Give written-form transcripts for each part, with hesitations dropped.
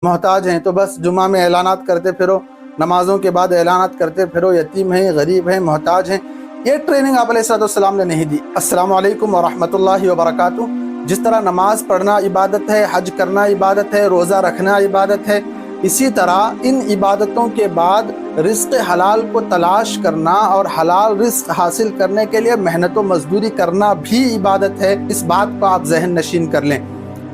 मोहताज हैं तो बस जुमा में ऐलानात करते फिरो, नमाज़ों के बाद ऐलानात करते फिरो, यतीम हैं, गरीब हैं, मोहताज हैं। ये ट्रेनिंग आप अलैहिस्सलाम ने नहीं दी। अस्सलामु अलैकुम व रहमतुल्लाहि व बरकातुहू। जिस तरह नमाज पढ़ना इबादत है, हज करना इबादत है, रोज़ा रखना इबादत है, इसी तरह इन इबादतों के बाद रिज़्क़ हलाल को तलाश करना और हलाल रिज़्क़ हासिल करने के लिए मेहनत व मजदूरी करना भी इबादत है। इस बात को आप ज़हन नशीन कर लें।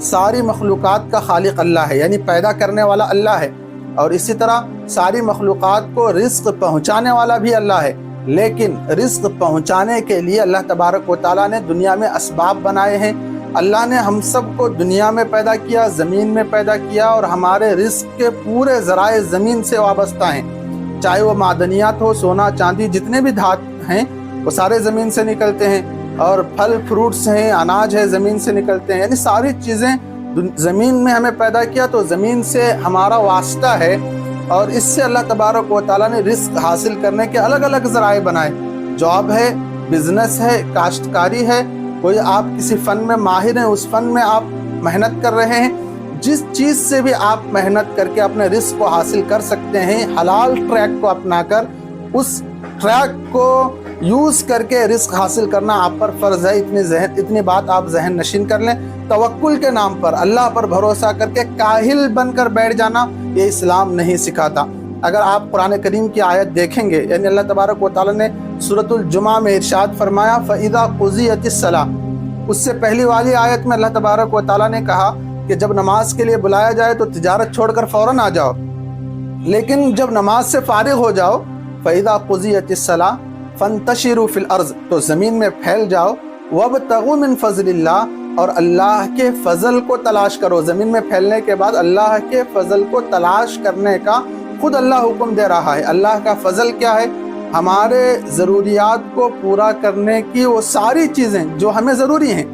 सारी मखलूक़ात का खालिक अल्लाह है, यानी पैदा करने वाला अल्लाह है, और इसी तरह सारी मखलूक़ात को रिज़्क़ पहुँचाने वाला भी अल्लाह है। लेकिन रिज़्क़ पहुँचाने के लिए अल्लाह तबारक व तआला ने दुनिया में असबाब बनाए हैं। अल्लाह ने हम सब को दुनिया में पैदा किया, ज़मीन में पैदा किया, और हमारे रिज़्क़ के पूरे ज़राए ज़मीन से वाबस्ता हैं। चाहे वो मादनियात हो, सोना चांदी, जितने भी धातु हैं वो सारे ज़मीन से निकलते हैं, और फल फ्रूट्स हैं, अनाज है, ज़मीन से निकलते हैं। यानी सारी चीज़ें ज़मीन में हमें पैदा किया तो ज़मीन से हमारा वास्ता है, और इससे अल्लाह तबारक व तआला ने रिज़्क़ हासिल करने के अलग अलग ज़राए बनाए। जॉब है, बिज़नेस है, काश्तकारी है, कोई आप किसी फ़न में माहिर हैं, उस फ़न में आप मेहनत कर रहे हैं। जिस चीज़ से भी आप मेहनत करके अपने रिज़्क़ को हासिल कर सकते हैं, हलाल ट्रैक को अपनाकर उस ट्रैक को यूज़ करके रिज़्क़ हासिल करना आप पर फ़र्ज़ है। इतनी बात आप ज़हन नशीन कर लें। तवक्कुल के नाम पर अल्लाह पर भरोसा करके काहिल बनकर बैठ जाना, ये इस्लाम नहीं सिखाता। अगर आप कुरान करीम की आयत देखेंगे, यानी अल्लाह तबारक व तआला ने सूरतुल जुमा में इरशाद फरमाया फ़इज़ा क़ुज़ियतिस सलाह। उससे पहली वाली आयत में अल्लाह तबारक व तआला ने कहा कि जब नमाज के लिए बुलाया जाए तो तिजारत छोड़कर फ़ौरन आ जाओ, लेकिन जब नमाज से फारिग हो जाओ, फ़इज़ा क़ुज़ियतिस सलाह फ़ंतशिरू फ़िल अर्ज़, तो ज़मीन में फैल जाओ, वब्तगू मिन फ़ज़लिल्लाह, और अल्लाह के फ़ज़ल को तलाश करो। ज़मीन में फैलने के बाद अल्लाह के फ़ज़ल को तलाश करने का खुद अल्लाह हुक्म दे रहा है। अल्लाह का फ़ज़ल क्या है? हमारे ज़रूरियात को पूरा करने की वो सारी चीज़ें जो हमें ज़रूरी हैं,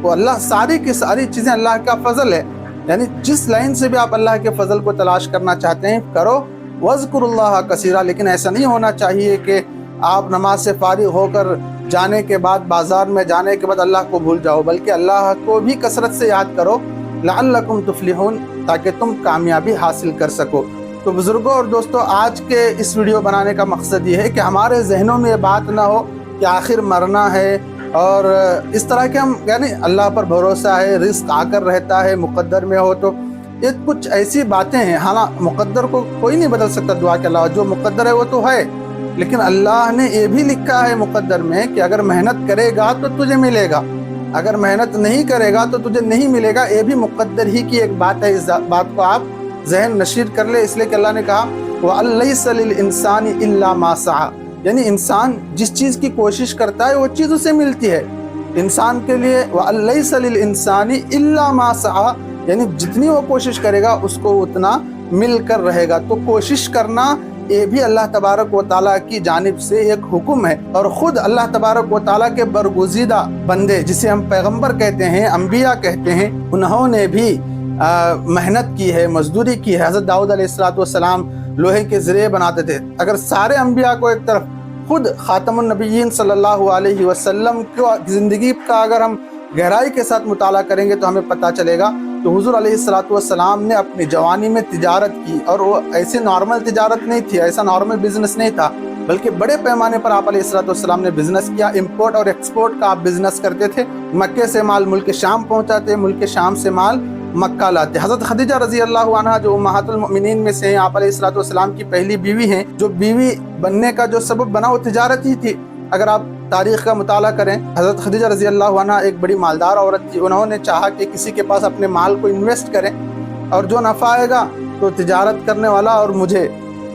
वो अल्लाह सारी की सारी चीज़ें अल्लाह का फ़ज़ल है। यानी जिस लाइन से भी आप अल्लाह के फ़ज़ल को तलाश करना चाहते हैं करो, वज़्कुरुल्लाह कसीरा। लेकिन ऐसा नहीं होना चाहिए कि आप नमाज से फारिग होकर जाने के बाद, बाज़ार में जाने के बाद अल्लाह को भूल जाओ, बल्कि अल्लाह को भी कसरत से याद करो, लअल्लकुम तुफ़्लिहून, ताकि तुम कामयाबी हासिल कर सको। तो बुज़ुर्गों और दोस्तों, आज के इस वीडियो बनाने का मकसद ये है कि हमारे जहनों में ये बात ना हो कि आखिर मरना है, और इस तरह के हम यानी अल्लाह पर भरोसा है, रिज़्क़ आकर रहता है, मुक़द्दर में हो। तो ये कुछ ऐसी बातें हैं। हालांकि मुक़द्दर को कोई नहीं बदल सकता दुआ के अलावा, जो मुक़द्दर है वो तो है, लेकिन अल्लाह ने ये भी लिखा है मुक़द्दर में कि अगर मेहनत करेगा तो तुझे मिलेगा, अगर मेहनत नहीं करेगा तो तुझे नहीं मिलेगा। ये भी मुक़द्दर ही की एक बात है। इस बात को आप ज़हन नशीर कर ले, इसलिए कि अल्लाह ने कहा वअलैसा लिल इंसानी इल्ला मा सआ, यानी इंसान जिस चीज़ की कोशिश करता है वो चीज़ उसे मिलती है। इंसान के लिए वअलैसा लिल इंसानी इल्ला मा सआ, यानी जितनी वो कोशिश करेगा उसको उतना मिल कर रहेगा। तो कोशिश करना ये भी अल्लाह तबारक व तआला की जानिब से एक हुक्म है, और ख़ुद अल्लाह तबारक व तआला के बरगुज़ीदा बंदे, जिसे हम पैगंबर कहते हैं, अम्बिया कहते हैं, उन्होंने भी मेहनत की है, मजदूरी की है। हज़रत दाऊद अलैहिस्सलाम लोहे के ज़रिए बनाते थे। अगर सारे अम्बिया को एक तरफ, खुद ख़ातमुन नबिय्यीन सल्लल्लाहु अलैहि वसल्लम की ज़िंदगी का अगर हम गहराई के साथ मुताला करेंगे तो हमें पता चलेगा तो हुज़ूर अलैहिस्सलाम ने अपनी जवानी में तिजारत की, और वो ऐसी नॉर्मल तिजारत नहीं थी, ऐसा नॉर्मल बिजनेस नहीं था, बल्कि बड़े पैमाने पर आप अलैहिस्सलाम ने बिजनेस किया। इंपोर्ट और एक्सपोर्ट का आप बिजनेस करते थे। मक्के से माल मुल्क शाम पहुंचाते, मुल्क शाम से माल मक्का लाते। हज़रत खदीजा रज़ी अल्लाह अन्हा, जो उम्महातुल मुमिनीन में से हैं, आप अलैहिस्सलाम की पहली बीवी हैं, जो बीवी बनने का जो सबब बना वो तिजारत ही थी। अगर आप तारीख़ का मुताला करें, हज़रत खदीजा रज़ी अल्लाह अन्हा एक बड़ी मालदार औरत थी। उन्होंने चाहा कि किसी के पास अपने माल को इन्वेस्ट करें, और जो नफ़ा आएगा तो तिजारत करने वाला और मुझे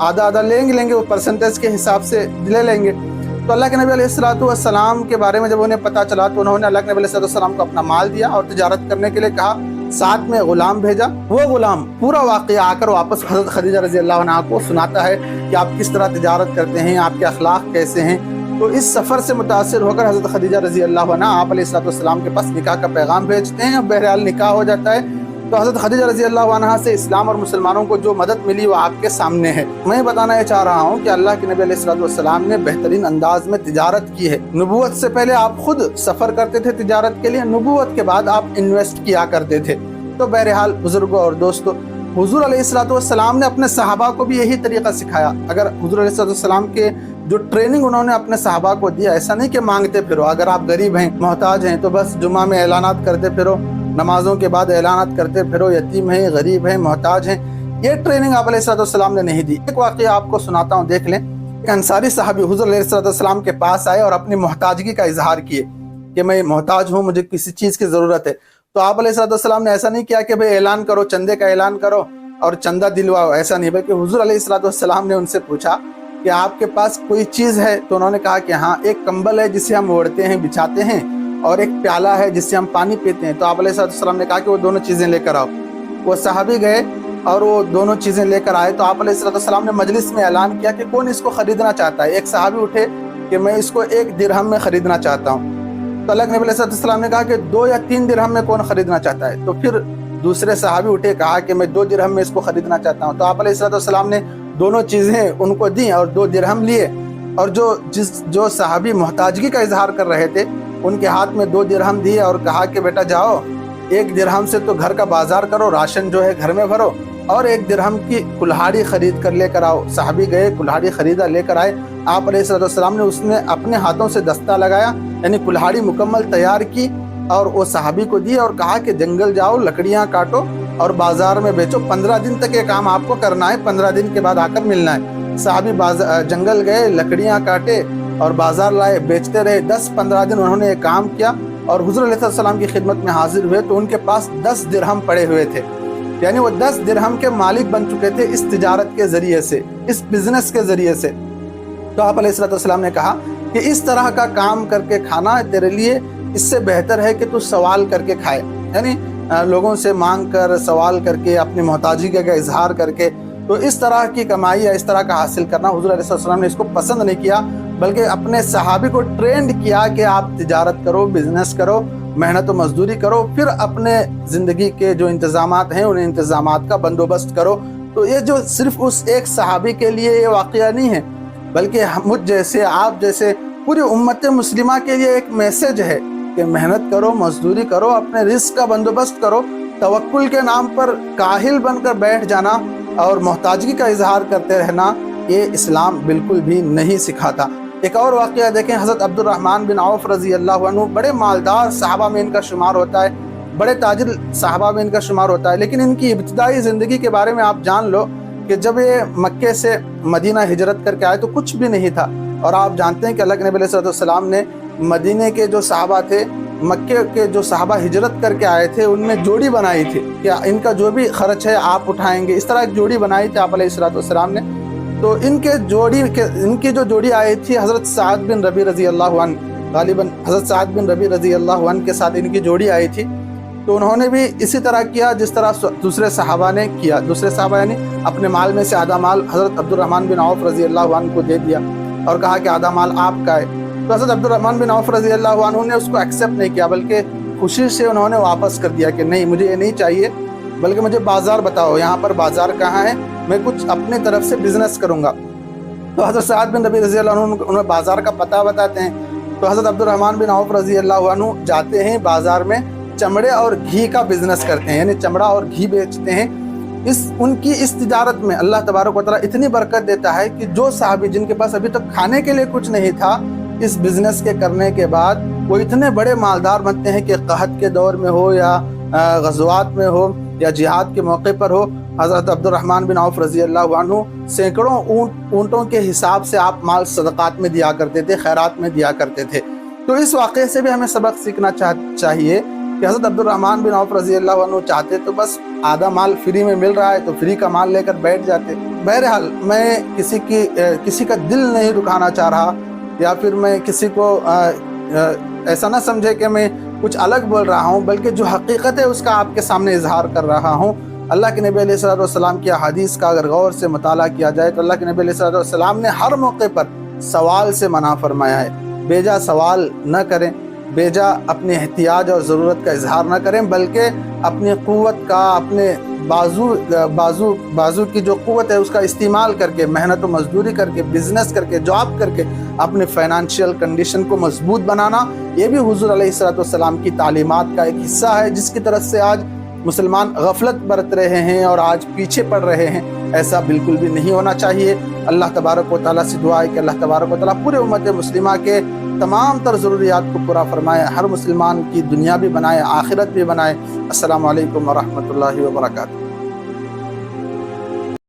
आधा आधा लेंगे, वो परसेंटेज के हिसाब से ले लेंगे। तो अल्लाह के नबी अलैहिस्सलाम के बारे में जब उन्हें पता चला तो उन्होंने अल्लाह के नबी अलैहिस्सलाम को अपना माल दिया और तिजारत करने के लिए कहा। साथ में ग़ुलाम भेजा। वो ग़ुलाम पूरा वाक़या आकर वापस हज़रत खदीजा रज़ी अल्लाह अन्हा को सुनाता है कि आप किस तरह तिजारत करते हैं, आपके अखलाक कैसे हैं। तो इस सफ़र से मुतासिर होकर हज़रत खदीजा रज़ी अल्लाह अन्हा आप अलैहिस्सलाम के पास निकाह का पैगाम भेजते हैं। बहरहाल निकाह हो जाता है। तो हज़रत खदीजा रज़ी अल्लाह अन्हा से इस्लाम और मुसलमानों को जो मदद मिली वो आपके सामने है। मैं बताना ये चाह रहा हूँ कि अल्लाह के नबी अलैहिस्सलाम ने बेहतरीन अंदाज में तिजारत की है। नबूवत से पहले आप खुद सफ़र करते थे तिजारत के लिए, नबूवत के बाद आप इन्वेस्ट किया करते थे। तो बहरहाल बुजुर्गों और दोस्तों, हुजूर अलैहिस्सलाम ने अपने सहाबा को भी यही तरीका सिखाया। अगर हुजूर अलैहिस्सलाम के जो ट्रेनिंग उन्होंने अपने सहाबा को दिया, ऐसा नहीं कि मांगते फिरो, अगर आप गरीब हैं, मोहताज हैं, तो बस जुमा में ऐलानात करते फिरो, नमाजों के बाद ऐलानात करते फिरो, यतीम हैं, गरीब हैं, मोहताज हैं। ये ट्रेनिंग आप अलैहिस्सलाम ने नहीं दी। एक वाक़या आपको सुनाता हूँ, देख लें। एक अंसारी साहबी हुजूर अलैहिस्सलाम के पास आए और अपनी मोहताजगी का इजहार किए कि मैं मोहताज हूँ, मुझे किसी चीज़ की ज़रूरत है। तो आप अलैहिस्सलाम ने ऐसा नहीं किया कि भाई ऐलान करो, चंदे का ऐलान करो और चंदा दिलवाओ, ऐसा नहीं, बल्कि हुजूर अलैहिस्सलाम ने उनसे पूछा कि आपके पास कोई चीज़ है? तो उन्होंने कहा कि हाँ, एक कंबल है जिसे हम ओढ़ते हैं, बिछाते हैं, और एक प्याला है जिससे हम पानी पीते हैं। तो आप अलैहिस्सलाम ने कहा कि वो दोनों चीज़ें लेकर आओ। वो सहाबी गए और वो दोनों चीज़ें लेकर आए। तो आप अलैहिस्सलाम ने मजलिस में ऐलान किया कि कौन इसको ख़रीदना चाहता है। एक सहाबी उठे कि मैं इसको 1 दिरहम में ख़रीदना चाहता हूँ। तो अल्लाह के नबी अलैहिस्सलाम ने कहा कि 2 या 3 दिरहम में कौन ख़रीदना चाहता है। तो फिर दूसरे सहाबी उठे, कहा कि मैं 2 दिरहम में इसको ख़रीदना चाहता हूँ। तो आप अलैहिस्सलाम ने दोनों चीज़ें उनको दी और 2 दिरहम लिए। और जो सहाबी मोहताजगी का इजहार कर रहे थे, उनके हाथ में 2 दिरहम दिए और कहा कि बेटा जाओ, 1 दिरहम से तो घर का बाजार करो, राशन जो है घर में भरो, और 1 दिरहम की कुल्हाड़ी खरीद कर लेकर आओ। सहाबी गए, कुल्हाड़ी खरीदा, लेकर आए। आप अलैहिस्सलाम ने उसमें अपने हाथों से दस्ता लगाया, यानी कुल्हाड़ी मुकम्मल तैयार की और वो सहाबी को दी और कहा कि जंगल जाओ, लकड़ियाँ काटो और बाजार में बेचो। 15 दिन तक ये काम आपको करना है, 15 दिन के बाद आकर मिलना है। सहाबी जंगल गए, लकड़ियाँ काटे और बाजार लाए, बेचते रहे। 10-15 दिन उन्होंने ये काम किया और हुजूर अलैहिस्सलाम की खिदमत में हाजिर हुए तो उनके पास 10 दिरहम पड़े हुए थे। यानी वो 10 दिरहम के मालिक बन चुके थे इस तिजारत के ज़रिए से, इस बिज़नेस के ज़रिए से। तो आप अलैहिस्सलाम ने कहा कि इस तरह का काम करके खाना तेरे लिए इससे बेहतर है कि तू सवाल करके खाए, यानी लोगों से मांग कर, सवाल करके, अपनी मोहताजगी का इजहार करके। तो इस तरह की कमाई या इस तरह का हासिल करना हुजूर अलैहिस्सलाम ने इसको पसंद नहीं किया, बल्कि अपने सहाबी को ट्रेंड किया कि आप तिजारत करो, बिजनेस करो, मेहनत व मजदूरी करो, फिर अपने ज़िंदगी के जो इंतज़ामात हैं उन इंतज़ामात का बंदोबस्त करो। तो ये जो सिर्फ उस एक सहाबी के लिए ये वाक़या नहीं है, बल्कि मुझ जैसे, आप जैसे पूरी उम्मत मुस्लिमा के लिए एक मैसेज है कि मेहनत करो, मजदूरी करो, अपने रिस्क का बंदोबस्त करो। तवक्कुल के नाम पर काहिल बनकर बैठ जाना और मोहताजगी का इजहार करते रहना, ये इस्लाम बिल्कुल भी नहीं सिखाता। एक और वाक़या देखें, हज़रत अब्दुर्रहमान बिन औफ रज़ी अल्लाह अन्हु बड़े मालदार सहाबा में इनका शुमार होता है, बड़े ताजिर सहाबा में इनका शुमार होता है। लेकिन इनकी इब्तिदाई ज़िंदगी के बारे में आप जान लो कि जब ये मक्के से मदीना हिजरत करके आए तो कुछ भी नहीं था। और आप जानते हैं कि अल्लाह के नबी सल्लल्लाहु अलैहि वसल्लम ने मदीने के जो सहाबा थे, मक्के के जो सहाबा हिजरत करके आए थे, उनमें जोड़ी बनाई थी कि इनका जो भी खर्च है आप उठाएंगे। इस तरह एक जोड़ी बनाई थी आप अलैहिस्सलाम ने। तो इनकी जो जोड़ी आई थी हज़रत साद बिन रबी रज़ी अल्लाह अन्हु, गालिबन हज़रत साद बिन रबी रज़ी अल्लाह अन्हु के साथ इनकी जोड़ी आई थी। तो उन्होंने भी इसी तरह किया जिस तरह दूसरे सहाबा ने किया। दूसरे सहाबा यानी अपने माल में से आधा माल हज़रत अब्दुर्रहमान बिन औफ रज़ी अल्लाह अन्हु को दे दिया और कहा कि आधा माल आपका है। तो हज़रत अब्दुर्रहमान बिन औफ रज़ी अल्लाह अन्हु ने उसको एक्सेप्ट नहीं किया, बल्कि खुशी से उन्होंने वापस कर दिया कि नहीं, मुझे ये नहीं चाहिए, बल्कि मुझे बाज़ार बताओ, यहाँ पर बाज़ार कहाँ है, मैं कुछ अपनी तरफ से बिज़नेस करूँगा। तो हज़रत साद बिन रबी रज़ी अल्लाह अन्हु उन्हें बाज़ार का पता बताते हैं। तो हज़रत अब्दुर्रहमान बिन औफ रज़ी अल्लाह अन्हु जाते हैं बाज़ार में, चमड़े और घी का बिज़नेस करते हैं, यानी चमड़ा और घी बेचते हैं। उनकी इस तिजारत में अल्लाह तबारक व तआला इतनी बरकत देता है कि जो साहबी जिनके पास अभी तक खाने के लिए कुछ नहीं था, इस बिज़नेस के करने के बाद वो इतने बड़े मालदार बनते हैं कि कहत के दौर में हो या ग़ज़वात में हो या जिहाद के मौके पर हो, हज़रत अब्दुर्रहमान बिन औफ रज़ी अल्लाह अन्हु सैकड़ों ऊँटों के हिसाब से आप माल सदक़ात में दिया करते थे, खैरात में दिया करते थे। तो इस वाक़े से भी हमें सबक सीखना चाहिए कि हज़रत अब्दुर्रहमान बिन औफ रज़ी अल्लाह अन्हु चाहते तो बस आधा माल फ्री में मिल रहा है तो फ्री का माल लेकर बैठ जाते। बहरहाल मैं किसी का दिल नहीं दुखाना चाह रहा, या फिर मैं किसी को ऐसा ना समझे कि मैं कुछ अलग बोल रहा हूँ, बल्कि जो हकीकत है उसका आपके सामने इजहार कर रहा हूँ। अल्लाह के नबी अलैहिस्सलाम की हदीस का अगर गौर से मुताला किया जाए तो अल्लाह के नबी अलैहिस्सलाम ने हर मौके पर सवाल से मना फरमाया है। बेजा सवाल न करें, बेजा अपने एहतियाज और ज़रूरत का इजहार न करें, बल्कि अपनी क़ुव्वत का, अपने बाजू की जो क़ुव्वत है उसका इस्तेमाल करके, मेहनत व मजदूरी करके, बिज़नेस करके, जॉब करके अपने फ़ाइनेंशियल कंडीशन को मजबूत बनाना, ये भी हुज़ूर अलैहिस्सलाम की तालीमात का एक हिस्सा है, जिसकी तरफ से आज مسلمان غفلت برت رہے ہیں اور آج پیچھے پڑ رہے ہیں، ایسا بالکل بھی نہیں ہونا چاہیے۔ اللہ تبارک و تعالیٰ سے دعا ہے کہ اللہ تبارک و تعالیٰ پورے امت مسلمہ کے تمام تر ضروریات کو پورا فرمائے، ہر مسلمان کی دنیا بھی بنائے، آخرت بھی بنائے۔ السلام علیکم ورحمۃ اللہ وبرکاتہ۔